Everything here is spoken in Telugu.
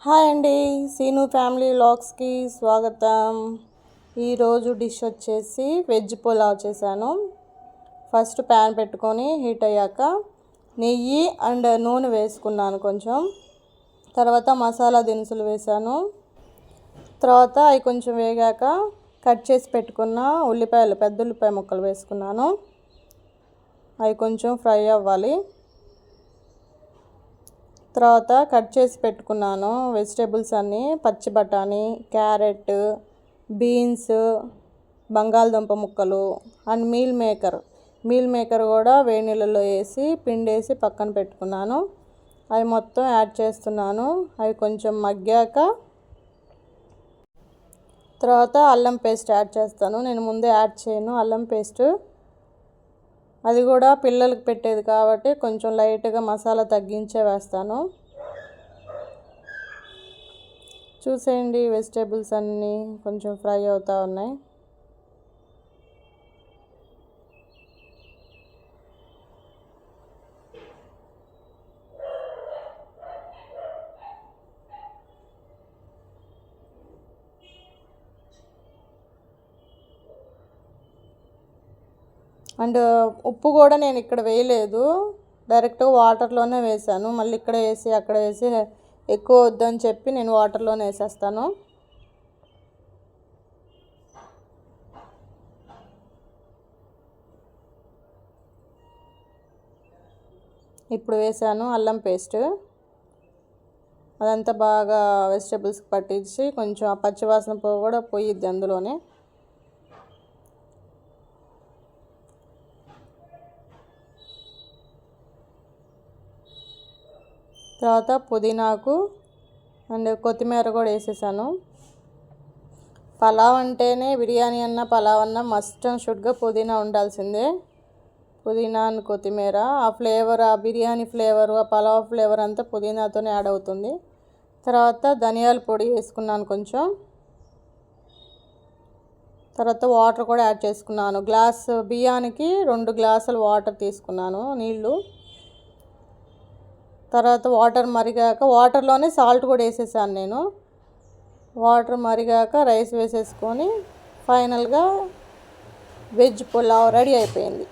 హాయ్ అండి, సీను ఫ్యామిలీ వ్లాగ్స్కి స్వాగతం. ఈరోజు డిష్ వచ్చేసి వెజ్ పులావ్ చేశాను. ఫస్ట్ ప్యాన్ పెట్టుకొని హీట్ అయ్యాక నెయ్యి అండ్ నూనె వేసుకున్నాను కొంచెం. తర్వాత మసాలా దినుసులు వేసాను. తర్వాత అవి కొంచెం వేగాక కట్ చేసి పెట్టుకున్న ఉల్లిపాయలు, పెద్ద ఉల్లిపాయ ముక్కలు వేసుకున్నాను. అవి కొంచెం ఫ్రై అవ్వాలి. తర్వాత కట్ చేసి పెట్టుకున్నాను వెజిటేబుల్స్ అన్నీ, పచ్చి బఠానీ, క్యారెట్, బీన్స్, బంగాళదుంప ముక్కలు అండ్ మీల్ మేకర్ కూడా వేడి నీళ్ళలో వేసి పిండేసి పక్కన పెట్టుకున్నాను. అవి మొత్తం యాడ్ చేస్తున్నాను. అవి కొంచెం మగ్గాక తర్వాత అల్లం పేస్ట్ యాడ్ చేస్తాను. నేను ముందే యాడ్ చేయను అల్లం పేస్ట్, అది కూడా పిల్లలకి పెట్టేది కాబట్టి కొంచెం లైట్గా మసాలా తగ్గించే వేస్తాను. చూసేయండి, వెజిటేబుల్స్ అన్నీ కొంచెం ఫ్రై అవుతూ ఉన్నాయి. అండ్ ఉప్పు కూడా నేను ఇక్కడ వేయలేదు, డైరెక్ట్ వాటర్లోనే వేసాను. మళ్ళీ ఇక్కడ వేసి అక్కడ వేసి ఎక్కువ వద్దని చెప్పి నేను వాటర్లోనే వేసేస్తాను. ఇప్పుడు వేసాను అల్లం పేస్ట్. అదంతా బాగా వెజిటేబుల్స్కి పట్టించి కొంచెం ఆ పచ్చివాసన కూడా పోయిద్ది అందులోనే. తర్వాత పుదీనాకు అండ్ కొత్తిమీర కూడా వేసేసాను. పలావ్ అంటేనే, బిర్యానీ అన్న పలావ్ అన్న మస్ట్ అండ్ షుడ్గా పుదీనా ఉండాల్సిందే. పుదీనా అండ్ కొత్తిమీర, ఆ ఫ్లేవర్, ఆ బిర్యానీ ఫ్లేవరు, ఆ పలావ్ ఫ్లేవర్ అంతా పుదీనాతోనే యాడ్ అవుతుంది. తర్వాత ధనియాల పొడి వేసుకున్నాను కొంచెం. తర్వాత వాటర్ కూడా యాడ్ చేసుకున్నాను. బియ్యానికి 2 గ్లాసులు వాటర్ తీసుకున్నాను, నీళ్ళు. తర్వాత వాటర్ మరిగాక వాటర్లోనే సాల్ట్ కూడా వేసేసాను నేను. వాటర్ మరిగాక రైస్ వేసేసుకొని ఫైనల్గా వెజ్ పులావ్ రెడీ అయిపోయింది.